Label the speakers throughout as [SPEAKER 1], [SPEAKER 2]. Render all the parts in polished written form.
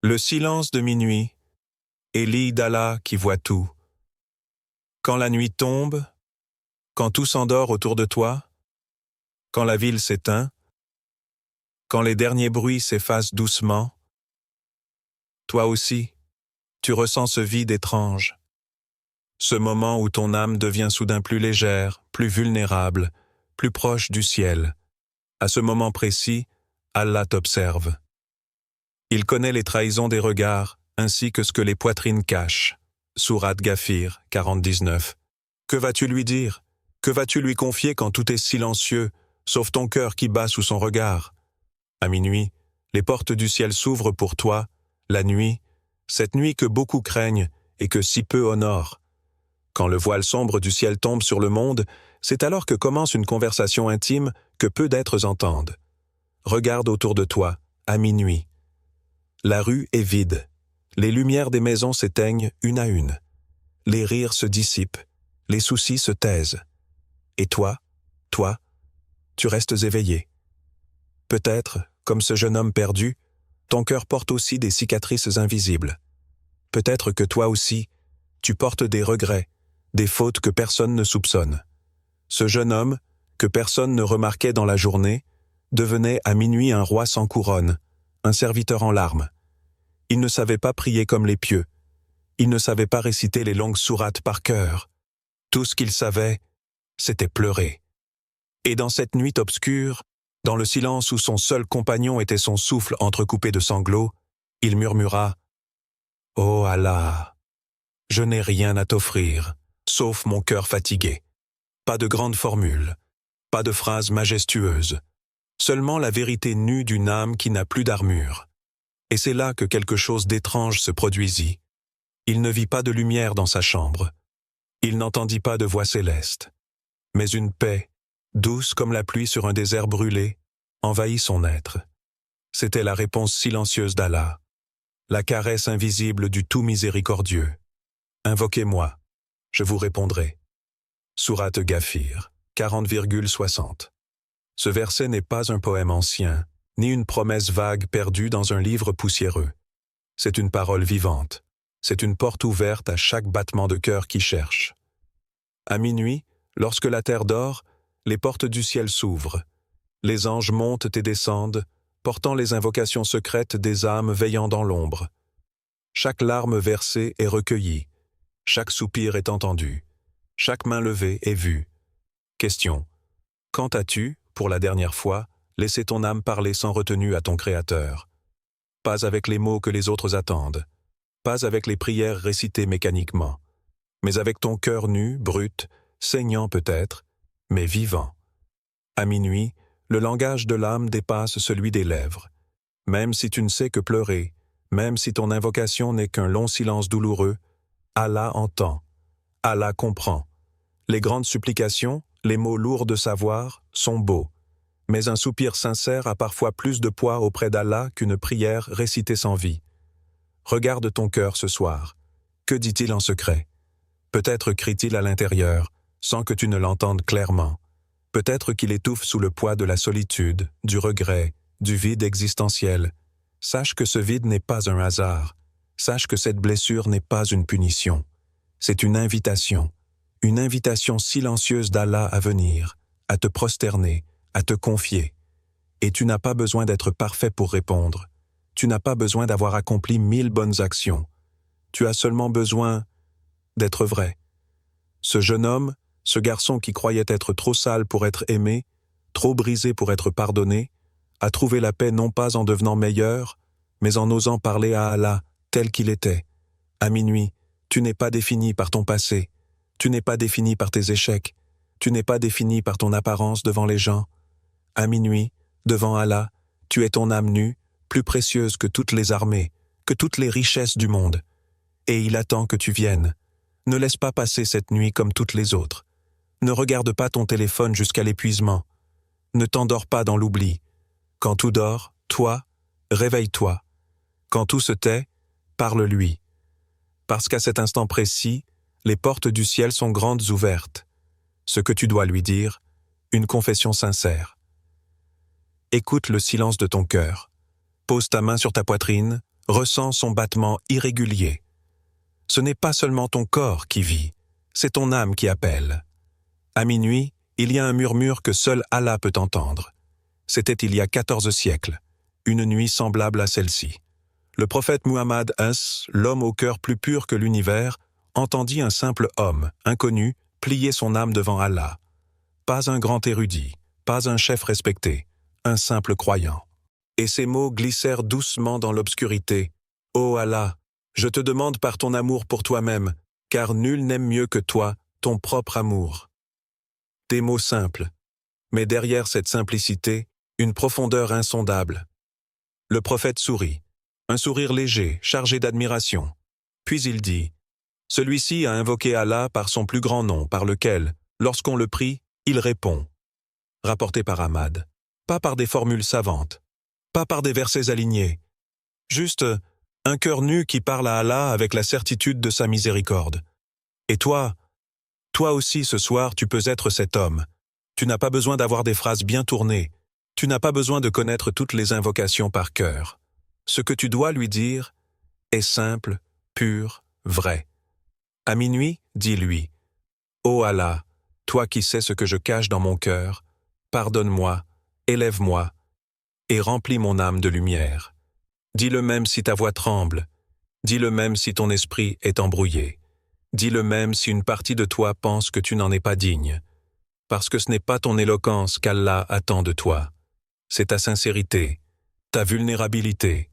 [SPEAKER 1] Le silence de minuit, Élie d'Allah qui voit tout. Quand la nuit tombe, quand tout s'endort autour de toi, quand la ville s'éteint, quand les derniers bruits s'effacent doucement, toi aussi, tu ressens ce vide étrange, ce moment où ton âme devient soudain plus légère, plus vulnérable, plus proche du ciel. À ce moment précis, Allah t'observe. Il connaît les trahisons des regards, ainsi que ce que les poitrines cachent. Sourate Ghafir, 40-19. Que vas-tu lui dire? Que vas-tu lui confier quand tout est silencieux, sauf ton cœur qui bat sous son regard? À minuit, les portes du ciel s'ouvrent pour toi, la nuit, cette nuit que beaucoup craignent et que si peu honorent. Quand le voile sombre du ciel tombe sur le monde, c'est alors que commence une conversation intime que peu d'êtres entendent. Regarde autour de toi, à minuit. La rue est vide. Les lumières des maisons s'éteignent une à une. Les rires se dissipent. Les soucis se taisent. Et toi, tu restes éveillé. Peut-être, comme ce jeune homme perdu, ton cœur porte aussi des cicatrices invisibles. Peut-être que toi aussi, tu portes des regrets, des fautes que personne ne soupçonne. Ce jeune homme, que personne ne remarquait dans la journée, devenait à minuit un roi sans couronne, un serviteur en larmes. Il ne savait pas prier comme les pieux. Il ne savait pas réciter les longues sourates par cœur. Tout ce qu'il savait, c'était pleurer. Et dans cette nuit obscure, dans le silence où son seul compagnon était son souffle entrecoupé de sanglots, il murmura « Oh Allah, je n'ai rien à t'offrir, sauf mon cœur fatigué. Pas de grandes formules, pas de phrases majestueuses, seulement la vérité nue d'une âme qui n'a plus d'armure. » Et c'est là que quelque chose d'étrange se produisit. Il ne vit pas de lumière dans sa chambre. Il n'entendit pas de voix céleste. Mais une paix, douce comme la pluie sur un désert brûlé, envahit son être. C'était la réponse silencieuse d'Allah, la caresse invisible du tout miséricordieux. Invoquez-moi, je vous répondrai. Sourate Ghafir, 40,60. Ce verset n'est pas un poème ancien, ni une promesse vague perdue dans un livre poussiéreux. C'est une parole vivante. C'est une porte ouverte à chaque battement de cœur qui cherche. À minuit, lorsque la terre dort, les portes du ciel s'ouvrent. Les anges montent et descendent, portant les invocations secrètes des âmes veillant dans l'ombre. Chaque larme versée est recueillie. Chaque soupir est entendu. Chaque main levée est vue. Question. Quand as-tu, pour la dernière fois, laissé ton âme parler sans retenue à ton Créateur? Pas avec les mots que les autres attendent. Pas avec les prières récitées mécaniquement. Mais avec ton cœur nu, brut, saignant peut-être, mais vivant. À minuit, le langage de l'âme dépasse celui des lèvres. Même si tu ne sais que pleurer, même si ton invocation n'est qu'un long silence douloureux, Allah entend, Allah comprend. Les grandes supplications, les mots lourds de savoir, sont beaux. Mais un soupir sincère a parfois plus de poids auprès d'Allah qu'une prière récitée sans vie. Regarde ton cœur ce soir. Que dit-il en secret? Peut-être crie-t-il à l'intérieur, sans que tu ne l'entendes clairement. Peut-être qu'il étouffe sous le poids de la solitude, du regret, du vide existentiel. Sache que ce vide n'est pas un hasard. Sache que cette blessure n'est pas une punition. C'est une invitation silencieuse d'Allah à venir, à te prosterner, à te confier. Et tu n'as pas besoin d'être parfait pour répondre. Tu n'as pas besoin d'avoir accompli 1000 bonnes actions. Tu as seulement besoin d'être vrai. Ce jeune homme, ce garçon qui croyait être trop sale pour être aimé, trop brisé pour être pardonné, a trouvé la paix non pas en devenant meilleur, mais en osant parler à Allah tel qu'il était. À minuit, tu n'es pas défini par ton passé, tu n'es pas défini par tes échecs, tu n'es pas défini par ton apparence devant les gens. À minuit, devant Allah, tu es ton âme nue, plus précieuse que toutes les armées, que toutes les richesses du monde. Et il attend que tu viennes. Ne laisse pas passer cette nuit comme toutes les autres. Ne regarde pas ton téléphone jusqu'à l'épuisement. Ne t'endors pas dans l'oubli. Quand tout dort, toi, réveille-toi. Quand tout se tait, parle-lui. Parce qu'à cet instant précis, les portes du ciel sont grandes ouvertes. Ce que tu dois lui dire, une confession sincère. Écoute le silence de ton cœur. Pose ta main sur ta poitrine, ressens son battement irrégulier. Ce n'est pas seulement ton corps qui vit, c'est ton âme qui appelle. À minuit, il y a un murmure que seul Allah peut entendre. C'était il y a 14 siècles, une nuit semblable à celle-ci. Le prophète Muhammad, l'homme au cœur plus pur que l'univers, entendit un simple homme, inconnu, plier son âme devant Allah. Pas un grand érudit, pas un chef respecté, un simple croyant. Et ces mots glissèrent doucement dans l'obscurité. « Ô Allah, je te demande par ton amour pour toi-même, car nul n'aime mieux que toi, ton propre amour. » Des mots simples, mais derrière cette simplicité, une profondeur insondable. Le prophète sourit, un sourire léger, chargé d'admiration. Puis il dit, « Celui-ci a invoqué Allah par son plus grand nom, par lequel, lorsqu'on le prie, il répond. » Rapporté par Ahmad. Pas par des formules savantes, pas par des versets alignés. Juste un cœur nu qui parle à Allah avec la certitude de sa miséricorde. Et toi aussi ce soir, tu peux être cet homme. Tu n'as pas besoin d'avoir des phrases bien tournées. Tu n'as pas besoin de connaître toutes les invocations par cœur. Ce que tu dois lui dire est simple, pur, vrai. À minuit, dis-lui, « Ô Allah, toi qui sais ce que je cache dans mon cœur, pardonne-moi, élève-moi, et remplis mon âme de lumière. » Dis-le même si ta voix tremble. Dis-le même si ton esprit est embrouillé. Dis-le même si une partie de toi pense que tu n'en es pas digne. Parce que ce n'est pas ton éloquence qu'Allah attend de toi. C'est ta sincérité, ta vulnérabilité.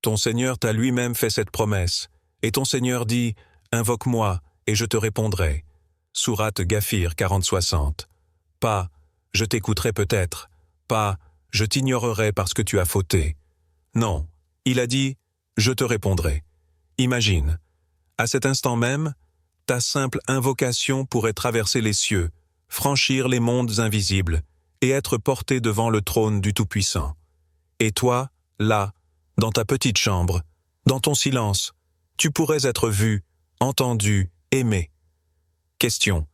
[SPEAKER 1] Ton Seigneur t'a lui-même fait cette promesse, et ton Seigneur dit « Invoque-moi, et je te répondrai. » Sourate Ghafir 40-60. Pas « Je t'écouterai peut-être », pas « Je t'ignorerai parce que tu as fauté ». Non, il a dit « Je te répondrai ». Imagine, à cet instant même, ta simple invocation pourrait traverser les cieux, franchir les mondes invisibles et être porté devant le trône du Tout-Puissant. Et toi, là, dans ta petite chambre, dans ton silence, tu pourrais être vu, entendu, aimé. Question.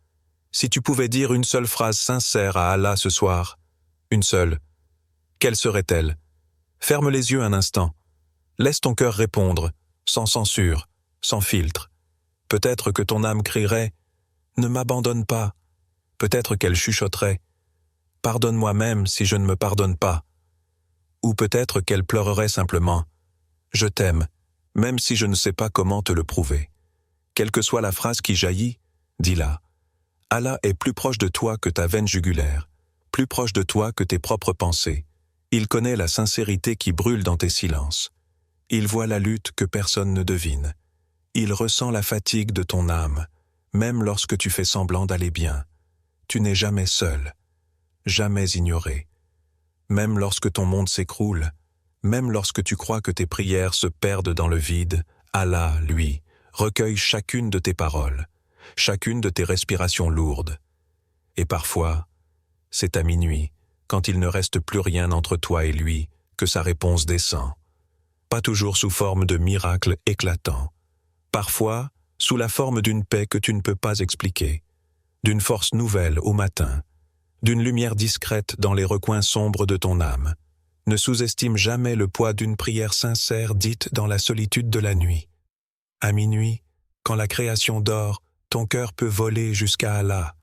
[SPEAKER 1] Si tu pouvais dire une seule phrase sincère à Allah ce soir, une seule, quelle serait-elle? Ferme les yeux un instant. Laisse ton cœur répondre, sans censure, sans filtre. Peut-être que ton âme crierait « Ne m'abandonne pas ». Peut-être qu'elle chuchoterait « Pardonne-moi même si je ne me pardonne pas ». Ou peut-être qu'elle pleurerait simplement « Je t'aime, même si je ne sais pas comment te le prouver ». Quelle que soit la phrase qui jaillit, dis-la. Allah est plus proche de toi que ta veine jugulaire, plus proche de toi que tes propres pensées. Il connaît la sincérité qui brûle dans tes silences. Il voit la lutte que personne ne devine. Il ressent la fatigue de ton âme, même lorsque tu fais semblant d'aller bien. Tu n'es jamais seul, jamais ignoré. Même lorsque ton monde s'écroule, même lorsque tu crois que tes prières se perdent dans le vide, Allah, lui, recueille chacune de tes paroles, chacune de tes respirations lourdes. Et parfois, c'est à minuit, quand il ne reste plus rien entre toi et lui, que sa réponse descend. Pas toujours sous forme de miracles éclatants. Parfois, sous la forme d'une paix que tu ne peux pas expliquer, d'une force nouvelle au matin, d'une lumière discrète dans les recoins sombres de ton âme. Ne sous-estime jamais le poids d'une prière sincère dite dans la solitude de la nuit. À minuit, quand la création dort, ton cœur peut voler jusqu'à Allah,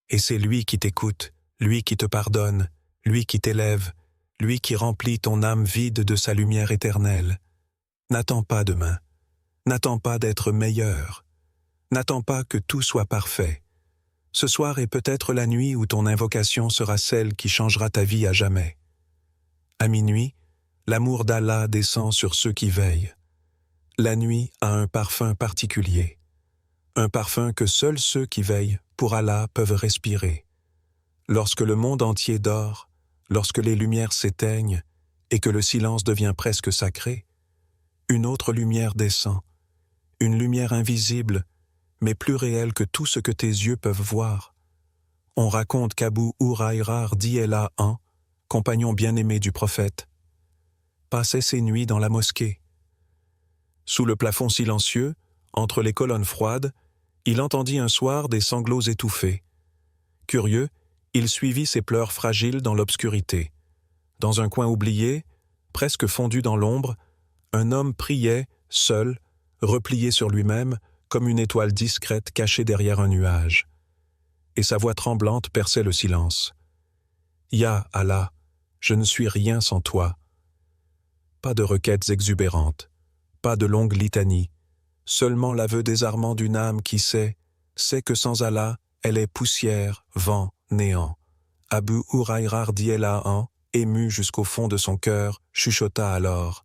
[SPEAKER 1] et c'est lui qui t'écoute, lui qui te pardonne, lui qui t'élève, lui qui remplit ton âme vide de sa lumière éternelle. N'attends pas demain, n'attends pas d'être meilleur, n'attends pas que tout soit parfait. Ce soir est peut-être la nuit où ton invocation sera celle qui changera ta vie à jamais. À minuit, l'amour d'Allah descend sur ceux qui veillent. La nuit a un parfum particulier, un parfum que seuls ceux qui veillent pour Allah peuvent respirer. Lorsque le monde entier dort, lorsque les lumières s'éteignent et que le silence devient presque sacré, une autre lumière descend, une lumière invisible, mais plus réelle que tout ce que tes yeux peuvent voir. On raconte qu'Abu Huraïra radhiyallahu anhu, compagnon bien-aimé du prophète, passait ses nuits dans la mosquée. Sous le plafond silencieux, entre les colonnes froides, il entendit un soir des sanglots étouffés. Curieux, il suivit ses pleurs fragiles dans l'obscurité. Dans un coin oublié, presque fondu dans l'ombre, Un homme priait, seul, replié sur lui-même, comme une étoile discrète cachée derrière un nuage. Et sa voix tremblante perçait le silence. « Ya Allah, je ne suis rien sans toi. » Pas de requêtes exubérantes, pas de longues litanies, seulement l'aveu désarmant d'une âme qui sait que sans Allah, elle est poussière, vent, néant. Abu Huraïra radhiyallahu anhu, ému jusqu'au fond de son cœur, chuchota alors.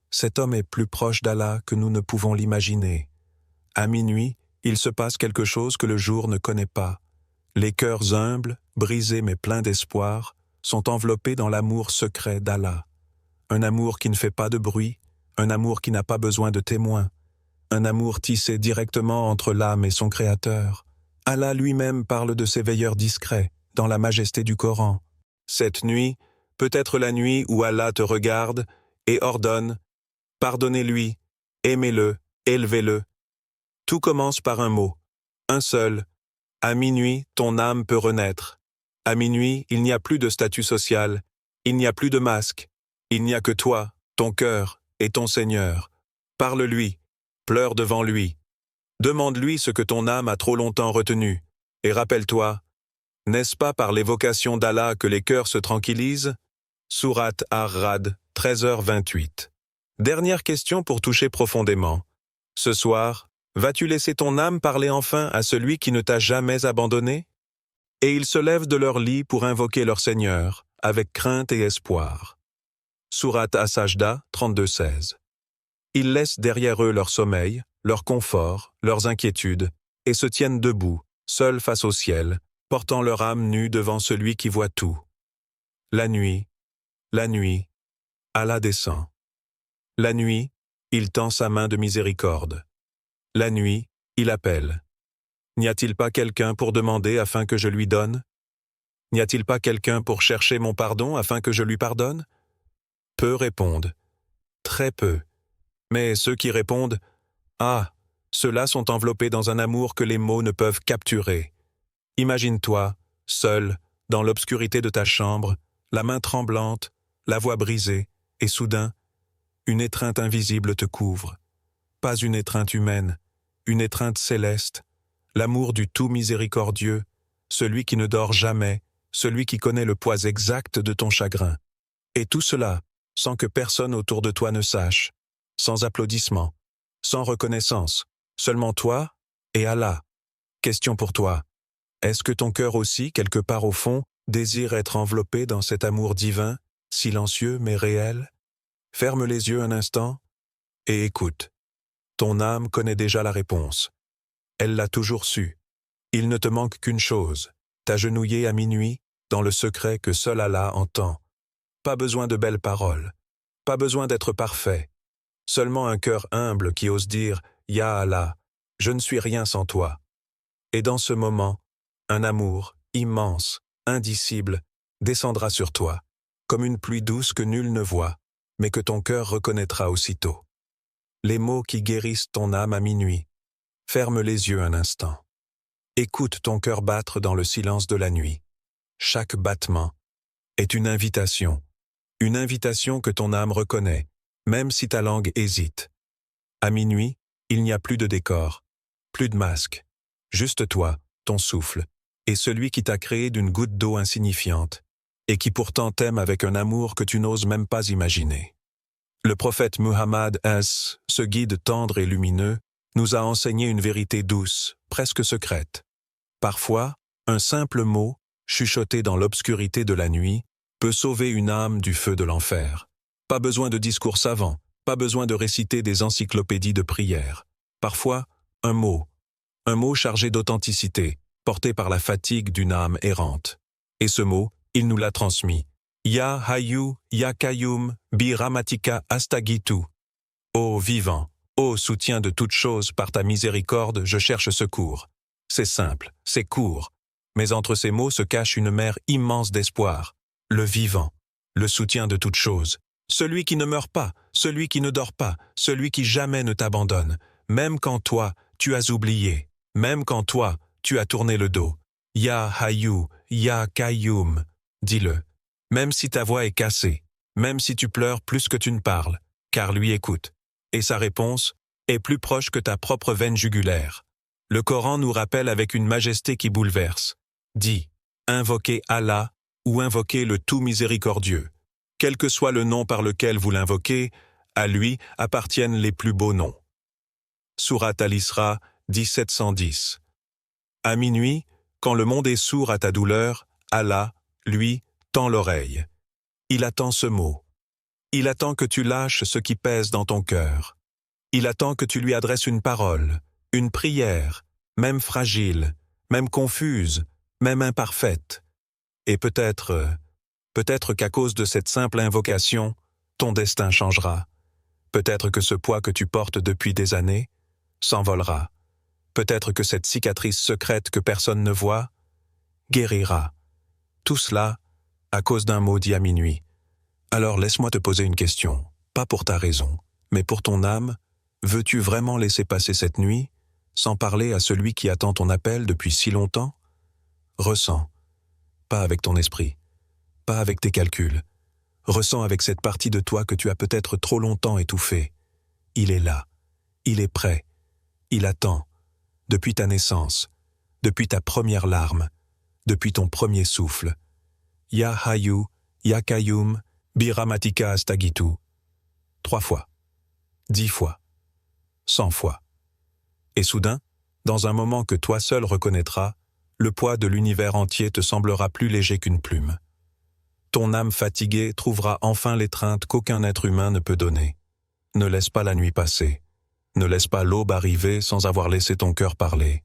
[SPEAKER 1] Cet homme est plus proche d'Allah que nous ne pouvons l'imaginer. À minuit, il se passe quelque chose que le jour ne connaît pas. Les cœurs humbles, brisés mais pleins d'espoir, sont enveloppés dans l'amour secret d'Allah. Un amour qui ne fait pas de bruit, un amour qui n'a pas besoin de témoins, un amour tissé directement entre l'âme et son Créateur. Allah lui-même parle de ses veilleurs discrets, dans la majesté du Coran. Cette nuit, peut être la nuit où Allah te regarde et ordonne « Pardonnez-lui, aimez-le, élevez-le ». Tout commence par un mot, un seul. À minuit, ton âme peut renaître. À minuit, il n'y a plus de statut social, il n'y a plus de masque. Il n'y a que toi, ton cœur et ton Seigneur. Parle-lui, pleure devant lui. Demande-lui ce que ton âme a trop longtemps retenu. Et rappelle-toi, n'est-ce pas par l'évocation d'Allah que les cœurs se tranquillisent? Sourate Ar-Ra'd, 13h28. Dernière question pour toucher profondément. Ce soir, vas-tu laisser ton âme parler enfin à celui qui ne t'a jamais abandonné? Et ils se lèvent de leur lit pour invoquer leur Seigneur, avec crainte et espoir. Sourate As-Sajda, 32-16. Ils laissent derrière eux leur sommeil, leur confort, leurs inquiétudes, et se tiennent debout, seuls face au ciel, portant leur âme nue devant celui qui voit tout. La nuit, Allah descend. La nuit, il tend sa main de miséricorde. La nuit, il appelle. N'y a-t-il pas quelqu'un pour demander afin que je lui donne? N'y a-t-il pas quelqu'un pour chercher mon pardon afin que je lui pardonne? Peu répondent, très peu. Mais ceux qui répondent, ah, ceux-là sont enveloppés dans un amour que les mots ne peuvent capturer. Imagine-toi, seul, dans l'obscurité de ta chambre, la main tremblante, la voix brisée, et soudain, une étreinte invisible te couvre. Pas une étreinte humaine, une étreinte céleste, l'amour du tout miséricordieux, celui qui ne dort jamais, celui qui connaît le poids exact de ton chagrin. Et tout cela, sans que personne autour de toi ne sache, sans applaudissements, sans reconnaissance, seulement toi et Allah. Question pour toi. Est-ce que ton cœur aussi, quelque part au fond, désire être enveloppé dans cet amour divin, silencieux mais réel? Ferme les yeux un instant et écoute. Ton âme connaît déjà la réponse. Elle l'a toujours su. Il ne te manque qu'une chose, t'agenouiller à minuit dans le secret que seul Allah entend. Pas besoin de belles paroles, pas besoin d'être parfait, seulement un cœur humble qui ose dire « Ya Allah, je ne suis rien sans toi ». Et dans ce moment, un amour immense, indicible, descendra sur toi, comme une pluie douce que nul ne voit, mais que ton cœur reconnaîtra aussitôt. Les mots qui guérissent ton âme à minuit. Ferme les yeux un instant. Écoute ton cœur battre dans le silence de la nuit. Chaque battement est une invitation que ton âme reconnaît, même si ta langue hésite. À minuit, il n'y a plus de décor, plus de masque, juste toi, ton souffle, et celui qui t'a créé d'une goutte d'eau insignifiante, et qui pourtant t'aime avec un amour que tu n'oses même pas imaginer. Le prophète Muhammad S., ce guide tendre et lumineux, nous a enseigné une vérité douce, presque secrète. Parfois, un simple mot, chuchoté dans l'obscurité de la nuit, peut sauver une âme du feu de l'enfer. Pas besoin de discours savants, pas besoin de réciter des encyclopédies de prières. Parfois, un mot chargé d'authenticité, porté par la fatigue d'une âme errante. Et ce mot, il nous l'a transmis. Ya Hayyu, Ya Qayyum, Bi Rahmatika Astaghithu. Ô vivant, ô soutien de toutes choses, par ta miséricorde, je cherche secours. C'est simple, c'est court, mais entre ces mots se cache une mer immense d'espoir. Le vivant, le soutien de toutes choses, celui qui ne meurt pas, celui qui ne dort pas, celui qui jamais ne t'abandonne, même quand toi, tu as oublié, même quand toi, tu as tourné le dos. Ya Hayyu, Ya Qayyum, dis-le. Même si ta voix est cassée, même si tu pleures plus que tu ne parles, car lui écoute. Et sa réponse est plus proche que ta propre veine jugulaire. Le Coran nous rappelle avec une majesté qui bouleverse. Dis, invoquez Allah ou invoquez le tout miséricordieux. Quel que soit le nom par lequel vous l'invoquez, à lui appartiennent les plus beaux noms. Sourate Al-Isra 1710. À minuit, quand le monde est sourd à ta douleur, Allah, lui, tend l'oreille. Il attend ce mot. Il attend que tu lâches ce qui pèse dans ton cœur. Il attend que tu lui adresses une parole, une prière, même fragile, même confuse, même imparfaite. Et peut-être qu'à cause de cette simple invocation, ton destin changera. Peut-être que ce poids que tu portes depuis des années s'envolera. Peut-être que cette cicatrice secrète que personne ne voit guérira. Tout cela à cause d'un mot dit à minuit. Alors laisse-moi te poser une question, pas pour ta raison, mais pour ton âme. Veux-tu vraiment laisser passer cette nuit, sans parler à celui qui attend ton appel depuis si longtemps? Ressens, pas avec ton esprit, pas avec tes calculs. Ressens avec cette partie de toi que tu as peut-être trop longtemps étouffée. Il est là, il est prêt, il attend, depuis ta naissance, depuis ta première larme, depuis ton premier souffle. Ya Hayu, Ya Qayyum, Biramatika Astaghithu. 3 fois, 10 fois, 100 fois. Et soudain, dans un moment que toi seul reconnaîtras, le poids de l'univers entier te semblera plus léger qu'une plume. Ton âme fatiguée trouvera enfin l'étreinte qu'aucun être humain ne peut donner. Ne laisse pas la nuit passer. Ne laisse pas l'aube arriver sans avoir laissé ton cœur parler.